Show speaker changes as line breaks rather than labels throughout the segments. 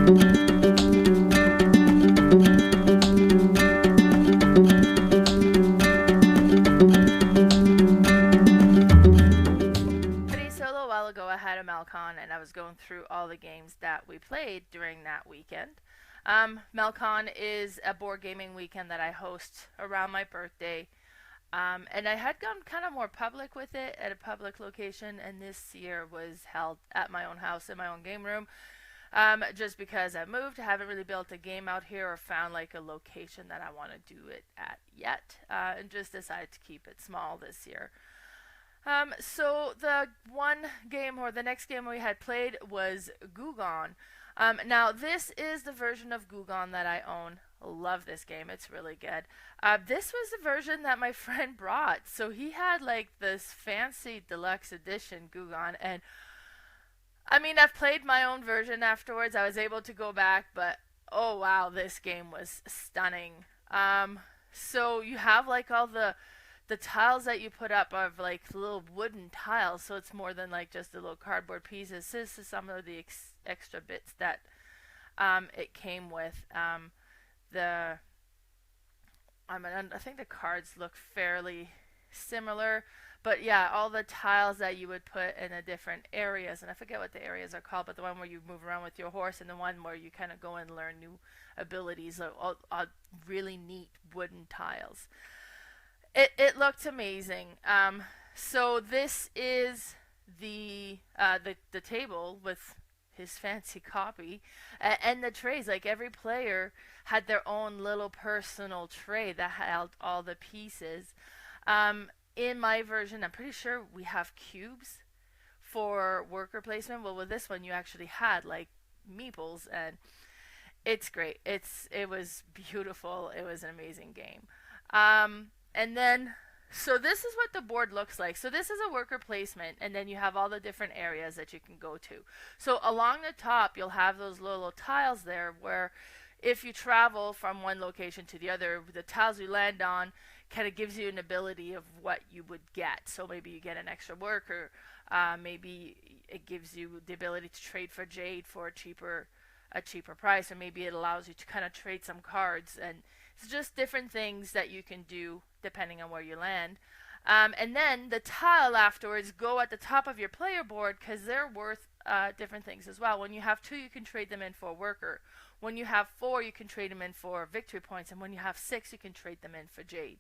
Solo a while ago, I had a MelCon and I was going through all the games that we played during that weekend. MelCon is a board gaming weekend that I host around my birthday. And I had gone kind of more public with it at a public location, and this year was held at my own house in my own game room. Just because I moved, I haven't really built a game out here or found like a location that I want to do it at yet, and just decided to keep it small this year. So the one game or the next game we had played was Gugong. Now this is the version of Gugong that I own. Love this game. It's really good. This was the version that my friend brought. So he had like this fancy deluxe edition Gugong, and I mean, I've played my own version afterwards. I was able to go back, but oh wow, this game was stunning. So you have like all the tiles that you put up are like little wooden tiles, so it's more than like just the little cardboard pieces. This is some of the extra bits that it came with. The I think the cards look fairly similar, but yeah, all the tiles that you would put in the different areas, and I forget what the areas are called, but the one where you move around with your horse and the one where you kind of go and learn new abilities are all really neat wooden tiles. It looked amazing. So this is the table with his fancy copy, and the trays. Like every player had their own little personal tray that held all the pieces. In my version, I'm pretty sure we have cubes for worker placement. Well, with this one, you actually had like meeples, and it's great. It was beautiful. It was an amazing game. And then, so this is what the board looks like. So this is a worker placement, and then you have all the different areas that you can go to. So along the top, you'll have those little tiles there where if you travel from one location to the other, the tiles you land on kind of gives you an ability of what you would get. So maybe you get an extra worker. Maybe it gives you the ability to trade for jade for a cheaper price, or maybe it allows you to kind of trade some cards, and it's just different things that you can do depending on where you land. And then the tile afterwards go at the top of your player board because they're worth different things as well. When you have 2, you can trade them in for a worker. When you have 4, you can trade them in for victory points, and when you have 6, you can trade them in for jade.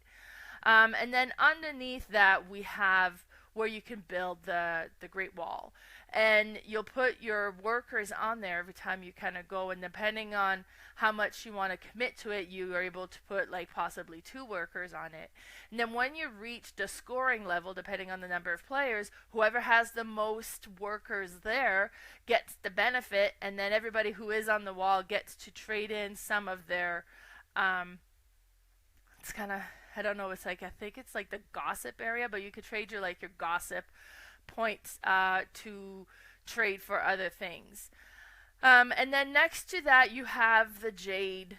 And then underneath that, we have where you can build the Great Wall. And you'll put your workers on there every time you kind of go, and depending on how much you want to commit to it, you are able to put like possibly 2 workers on it. And then when you reach the scoring level, depending on the number of players, whoever has the most workers there gets the benefit, and then everybody who is on the wall gets to trade in some of their it's kind of, I don't know, it's like, I think it's like the gossip area, but you could trade your like your gossip points to trade for other things. And then next to that, you have the jade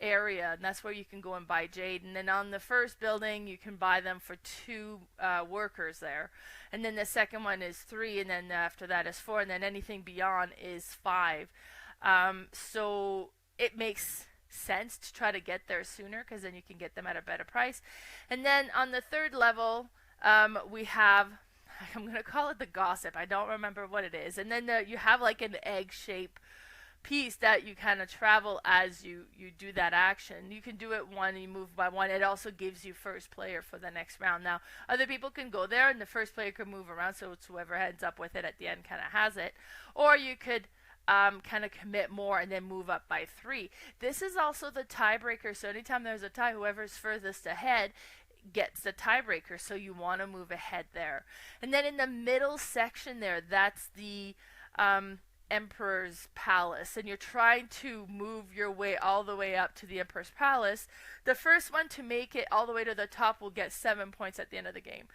area, and that's where you can go and buy jade. And then on the first building, you can buy them for 2 workers there. And then the second one is 3, and then after that is 4, and then anything beyond is 5. So it makes sense to try to get there sooner, because then you can get them at a better price. And then on the third level, we have, I'm going to call it the gossip. I don't remember what it is. And then you have like an egg shape piece that you kind of travel as you do that action. You can do it one, you move by one. It also gives you first player for the next round. Now, other people can go there and the first player can move around, so it's whoever ends up with it at the end kind of has it. Or you could kind of commit more and then move up by 3. This is also the tiebreaker, so anytime there's a tie, whoever's furthest ahead gets the tiebreaker, so you want to move ahead there. And then in the middle section there, that's the Emperor's Palace, and you're trying to move your way all the way up to the Emperor's Palace. The first one to make it all the way to the top will get 7 points at the end of the game.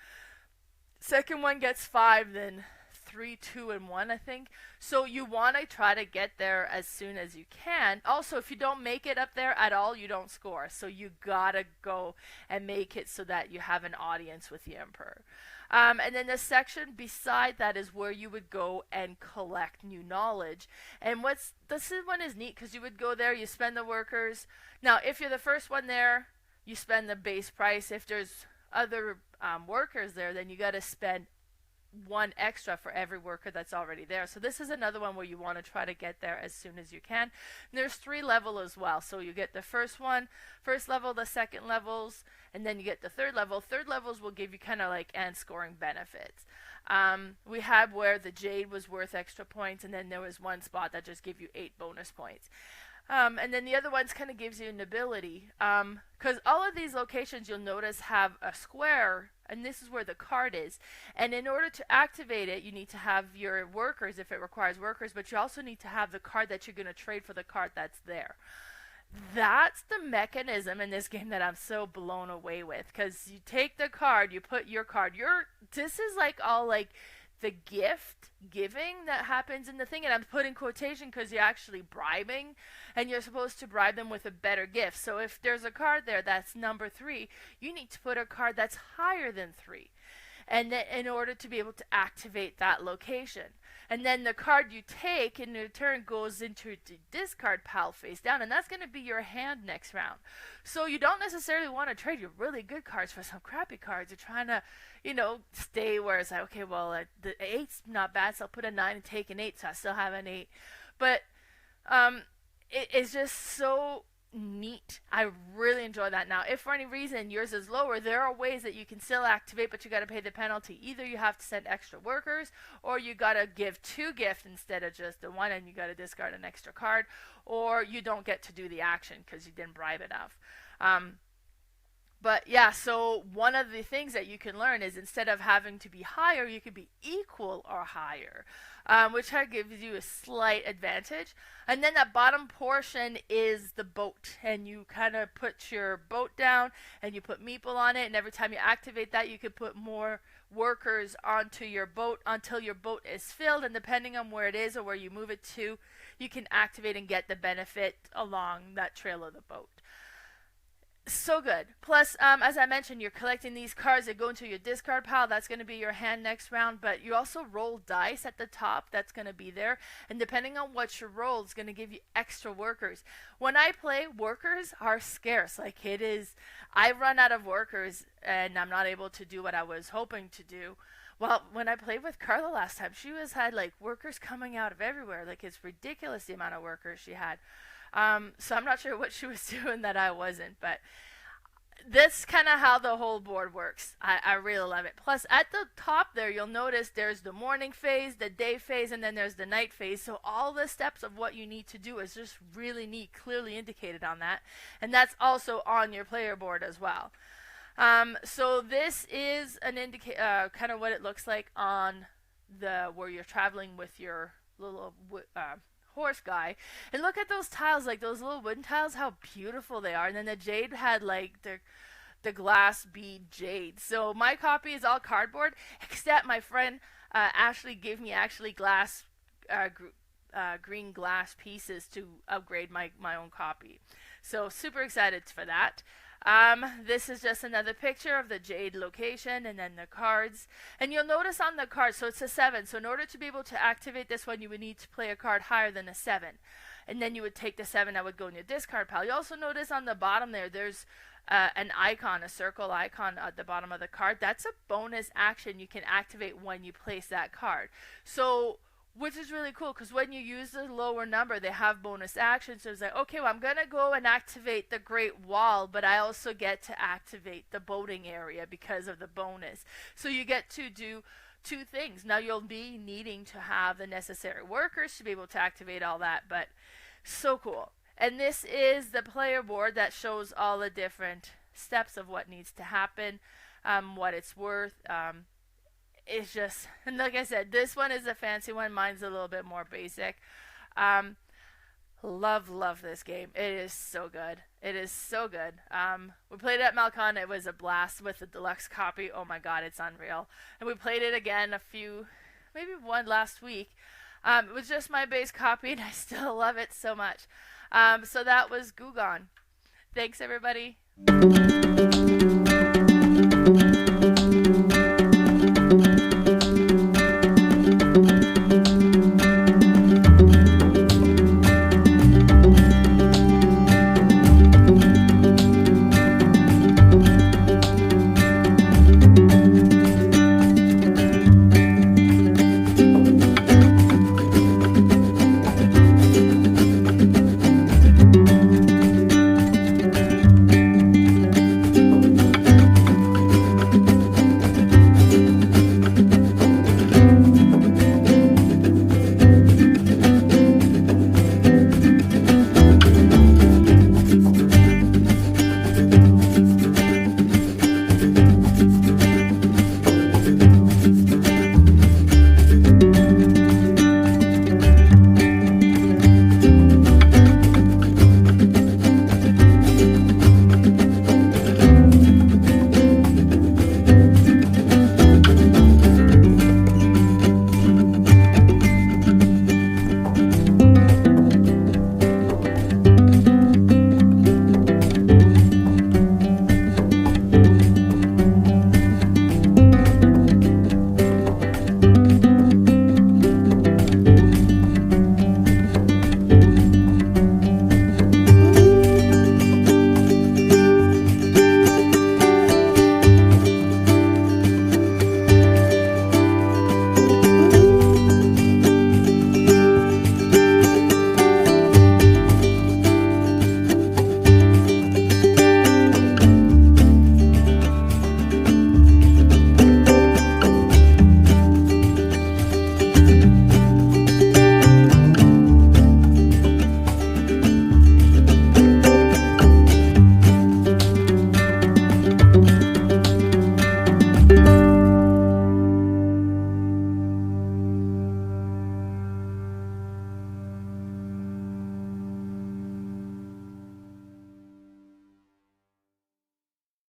Second one gets 5, then 3, 2, and 1, I think. So you want to try to get there as soon as you can. Also, if you don't make it up there at all, you don't score. So you gotta go and make it so that you have an audience with the Emperor. And then the section beside that is where you would go and collect new knowledge. And this one is neat because you would go there, you spend the workers. Now, if you're the first one there, you spend the base price. If there's other workers there, then you got to spend one extra for every worker that's already there. So this is another one where you want to try to get there as soon as you can. And there's 3 levels as well. So you get the first level, the second levels, and then you get the third level. Third levels will give you kind of like end scoring benefits. We had where the jade was worth extra points, and then there was one spot that just gave you 8 bonus points. And then the other ones kind of gives you an ability. Because all of these locations you'll notice have a square, and this is where the card is. And in order to activate it, you need to have your workers if it requires workers, but you also need to have the card that you're going to trade for the card that's there. That's the mechanism in this game that I'm so blown away with. Because you take the card, you put your card. This is like all like the gift giving that happens in the thing, and I'm putting quotation because you're actually bribing, and you're supposed to bribe them with a better gift. So if there's a card there that's number 3, you need to put a card that's higher than 3, and then in order to be able to activate that location. And then the card you take in return goes into the discard pile face down, and that's going to be your hand next round. So you don't necessarily want to trade your really good cards for some crappy cards. You're trying to, stay where it's like, okay, well, the 8's not bad, so I'll put a 9 and take an 8, so I still have an 8. But it is just so neat. I really enjoy that. Now, if for any reason yours is lower, there are ways that you can still activate, but you got to pay the penalty. Either you have to send extra workers, or you got to give 2 gifts instead of just the 1, and you got to discard an extra card, or you don't get to do the action because you didn't bribe enough. But yeah, so one of the things that you can learn is instead of having to be higher, you could be equal or higher, which gives you a slight advantage. And then that bottom portion is the boat, and you kind of put your boat down and you put meeple on it, and every time you activate that, you can put more workers onto your boat until your boat is filled, and depending on where it is or where you move it to, you can activate and get the benefit along that trail of the boat. So good. Plus, as I mentioned, you're collecting these cards that go into your discard pile. That's going to be your hand next round. But you also roll dice at the top. That's going to be there. And depending on what you roll, it's going to give you extra workers. When I play, workers are scarce. Like it is, I run out of workers and I'm not able to do what I was hoping to do. Well, when I played with Carla last time, she had like workers coming out of everywhere. Like it's ridiculous the amount of workers she had. So I'm not sure what she was doing that I wasn't, but that's kind of how the whole board works. I really love it. Plus, at the top there, you'll notice there's the morning phase, the day phase, and then there's the night phase. So all the steps of what you need to do is just really neat, clearly indicated on that. And that's also on your player board as well. So this is an kind of what it looks like on where you're traveling with your little horse guy, and look at those tiles, like those little wooden tiles, how beautiful they are. And then the jade had like the glass bead jade. So my copy is all cardboard, except my friend Ashley gave me glass green glass pieces to upgrade my own copy. So super excited for that. This is just another picture of the jade location and then the cards. And you'll notice on the card, so it's a 7. So in order to be able to activate this one, you would need to play a card higher than a 7. And then you would take the 7 that would go in your discard pile. You also notice on the bottom there's an icon, a circle icon at the bottom of the card. That's a bonus action you can activate when you place that card. So which is really cool because when you use the lower number, they have bonus actions. So it's like, okay, well, I'm going to go and activate the Great Wall, but I also get to activate the boating area because of the bonus. So you get to do 2 things. Now, you'll be needing to have the necessary workers to be able to activate all that, but so cool. And this is the player board that shows all the different steps of what needs to happen, what it's worth. It's just, and like I said, this one is a fancy one. Mine's a little bit more basic. Love this game. It is so good. It is so good. We played it at MelCon. It was a blast with the deluxe copy. Oh my god, it's unreal. And we played it again maybe one last week. It was just my base copy, and I still love it so much. So that was Gugong. Thanks, everybody.